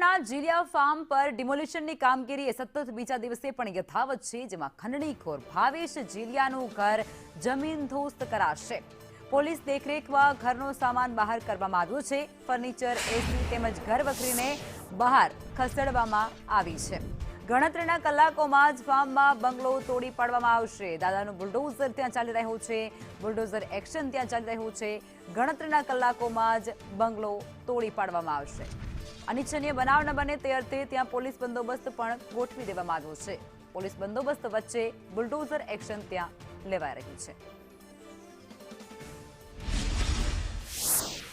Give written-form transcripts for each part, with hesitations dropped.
પાટણના જીલિયા ફાર્મ પર ડિમોલિશનની કામગીરી સતત બીજા દિવસે પણ યથાવત છે, જેમાં ખંડણીખોર ભાવેશ જીલિયાનું ઘર જમીનદોસ્ત કરાશે। પોલીસ દેખરેખમાં ઘરનો સામાન બહાર કરવામાં આવ્યો છે। ફર્નિચર, એસી તેમજ ઘરવખરીને બહાર ખસેડવામાં આવી છે। ગણતરીના કલાકોમાં જ ફાર્મમાં બંગલો તોડી પાડવામાં આવશે। દાદાનું બુલડોઝર ત્યાં ચાલી રહ્યું છે, બુલડોઝર એક્શન ત્યાં ચાલી રહ્યું છે। ગણતરીના કલાકોમાં જ બંગલો તોડી પાડવામાં આવશે। અનિચ્છનીય બનાવ ન બને તે અર્થે ત્યાં પોલીસ બંદોબસ્ત પણ ગોઠવી દેવામાં આવ્યો છે। પોલીસ બંદોબસ્ત વચ્ચે બુલડોઝર એક્શન ત્યાં લેવાઈ રહ્યું છે।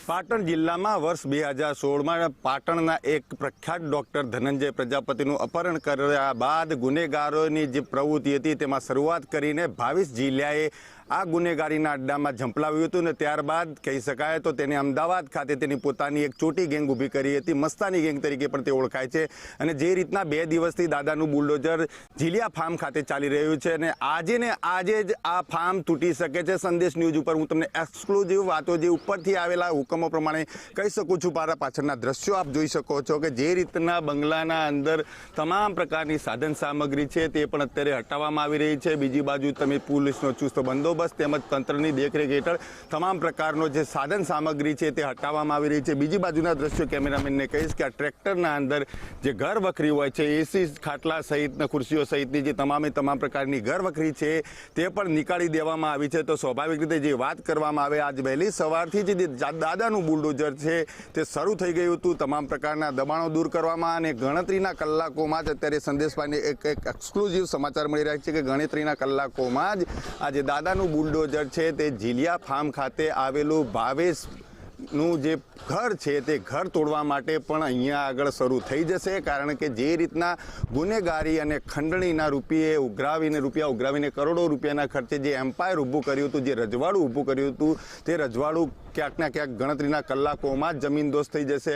પાટણ જિલ્લામાં વર્ષ 2016માં પાટણના એક પ્રખ્યાત ડોક્ટર ધનંજય પ્રજાપતિનું અપહરણ કર્યા બાદ ગુનેગારોની જે પ્રવૃત્તિ હતી તેમાં શરૂઆત કરીને ભાવેશ જીલિયાએ આ ગુનેગારીના અડ્ડામાં ઝંપલાવ્યું હતું ને ત્યારબાદ કહી શકાય તો તેને અમદાવાદ ખાતે તેની પોતાની એક ચોટી ગેંગ ઊભી કરી હતી। મસ્તાની ગેંગ તરીકે પણ તે ઓળખાય છે અને જે રીતના 2 દિવસથી દાદાનું બુલડોઝર જીલિયા ફાર્મ ખાતે ચાલી રહ્યું છે અને આજે જ આ ફાર્મ તૂટી શકે છે। સંદેશ ન્યૂઝ ઉપર હું તમને એક્સક્લુઝિવ વાતો જે ઉપરથી આવેલા હુકમો પ્રમાણે કહી શકું છું। મારા પાછળના દ્રશ્યો આપ જોઈ શકો છો કે જે રીતના બંગલાના અંદર તમામ પ્રકારની સાધન સામગ્રી છે તે પણ અત્યારે હટાવવામાં આવી રહી છે। બીજી બાજુ તમે પોલીસનો ચુસ્ત બંદોબસ્ત તેમજ તંત્રની દેખરેખ હેઠળ તમામ પ્રકારનો જે સાધન સામગ્રી છે તે હટાવવામાં આવી રહી છે। બીજી બાજુના દ્રશ્યો કેમેરામેનને કહીશ કે આ ટ્રેક્ટરના અંદર જે ઘર વખરી હોય છે, એસી ખાટલા સહિતના ખુરશીઓ સહિતની જે તમામ પ્રકારની ઘર વખરી છે તે પણ નીકાળી દેવામાં આવી છે। તો સ્વાભાવિક રીતે જે વાત કરવામાં આવે, આજ વહેલી સવારથી જ દાદાનું બુલડોઝર છે તે શરૂ થઈ ગયું હતું। તમામ પ્રકારના દબાણો દૂર કરવામાં અને ગણતરીના કલાકોમાં જ અત્યારે સંદેશભાઈને એક એક્સક્લુઝિવ સમાચાર મળી રહ્યા છે કે ગણતરીના કલાકોમાં જ આજે દાદાનું બુલડોઝર છે તે જીલિયા ફાર્મ ખાતે આવેલું ભાવેશનું જે ઘર છે તે ઘર તોડવા માટે પણ અહીંયા આગળ શરૂ થઈ જશે। કારણ કે જે રીતના ગુનેગારી અને ખંડણીના રૂપિયા ઉઘરાવીને કરોડો રૂપિયાના ખર્ચે જે એમ્પાયર ઊભું કર્યું હતું, જે રજવાડું ઊભું કર્યું હતું, તે રજવાડું ક્યાંકના ક્યાંક ગણતરીના કલાકોમાં જ જમીનદોસ્ત થઈ જશે।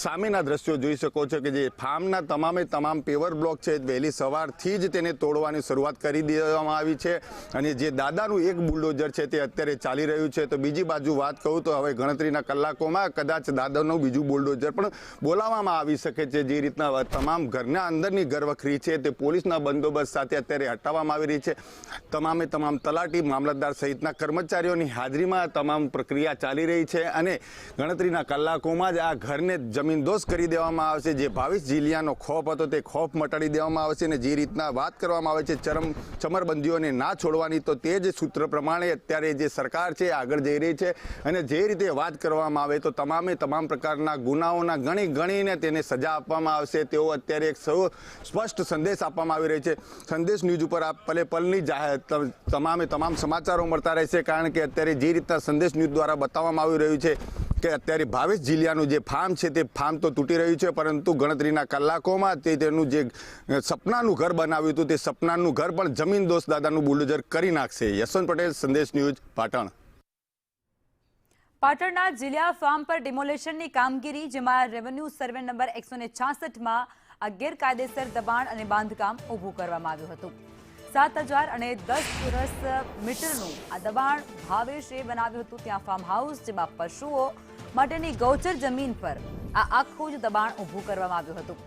સામેના દ્રશ્યો જોઈ શકો છો કે જે ફાર્મના તમામ પેવર બ્લોક છે વહેલી સવારથી જ તેને તોડવાની શરૂઆત કરી દેવામાં આવી છે અને જે દાદાનું એક બુલડોઝર છે તે અત્યારે ચાલી રહ્યું છે। તો બીજી બાજુ વાત કહું તો હવે ગણતરીના કલાકોમાં કદાચ દાદાનું બીજું બુલડોઝર પણ બોલાવવામાં આવી શકે છે। જે રીતના તમામ ઘરના અંદરની ઘરવખરી છે તે પોલીસના બંદોબસ્ત સાથે અત્યારે હટાવવામાં આવી રહી છે। તમામ તલાટી, મામલતદાર સહિતના કર્મચારીઓની હાજરીમાં તમામ પ્રક્રિયા ચાલી રહી છે અને ગણતરીના કલાકોમાં જ આ ઘરને જમીનદોસ્ત કરી દેવામાં આવશે। જે ભાવેશ જીલિયાનો ખોફ હતો તે ખોફ મટાડી દેવામાં આવશે અને જે રીતના વાત કરવામાં આવે છે ચમરબંધીઓને ના છોડવાની, તો તે જ સૂત્ર પ્રમાણે અત્યારે જે સરકાર છે આગળ જઈ રહી છે અને જે રીતે વાત કરવામાં આવે તો તમામ પ્રકારના ગુનાઓના ગણીને તેને સજા આપવામાં આવશે તેવો અત્યારે એક સૌ સ્પષ્ટ સંદેશ આપવામાં આવી રહ્યો છે। સંદેશ ન્યૂઝ ઉપર આ પલે પલની તમામ સમાચારો મળતા રહેશે કારણ કે અત્યારે જે રીતના સંદેશ ન્યૂઝ દ્વારા બતાવવામાં આવી રહ્યું છે કે અત્યારે ભાવેશ જીલિયાનું જે ફાર્મ છે તે ફાર્મ તો તૂટી રહ્યું છે પરંતુ ગણતરીના કલાકોમાં તેનું જે સપનાનું ઘર બનાવ્યું હતું તે સપનાનું ઘર પણ જમીનદોસ્ત દાદાનું બુલડોઝર કરી નાખશે। યશવંત પટેલ, સંદેશ ન્યૂઝ, પાટણ। પાટણના જીલિયા ફાર્મ પર ડિમોલેશનની કામગીરી, જેમાં રેવન્યુ સર્વે નંબર 166માં આ ગેરકાયદેસર દબાણ અને બાંધકામ ઊભું કરવામાં આવ્યું હતું। 7,000 અને 10 ચોરસ મીટરનું આ દબાણ ભાવેશે બનાવ્યું હતું। ત્યાં ફાર્મ હાઉસ, જેમાં પશુઓ માટેની ગૌચર જમીન પર આ આખું જ દબાણ ઊભું કરવામાં આવ્યું હતું।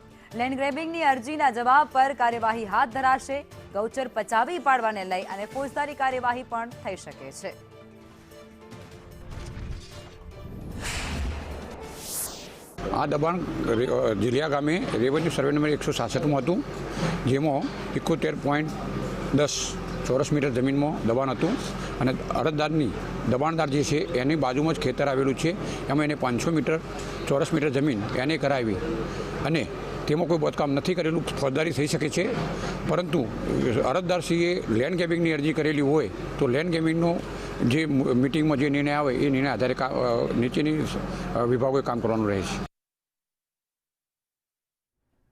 લેન્ડ ગ્રેબિંગની અરજીના જવાબ પર કાર્યવાહી હાથ ધરાશે। ગૌચર પચાવી પાડવાને લઈ અને ફોજદારી કાર્યવાહી પણ થઈ શકે છે। આ દબાણ જીલિયા ગામે રેવન્યુ સર્વે નંબર 166માં હતું, જેમાં 71.10 ચોરસ મીટર જમીનમાં દબાણ હતું અને અરજદારની દબાણદાર જે છે એની બાજુમાં જ ખેતર આવેલું છે, એમાં એને 500 ચોરસ મીટર જમીન એને કરાવી અને તેમાં કોઈ બાંધકામ નથી કરેલું, ફોજદારી થઈ શકે છે। પરંતુ અરજદારશ્રીએ લેન્ડ ગ્રેબિંગની અરજી કરેલી હોય તો લેન્ડ ગ્રેબિંગનો જે મિટિંગમાં જે નિર્ણય આવે એ નિર્ણય આધારે નીચેની વિભાગોએ કામ કરવાનું રહે છે।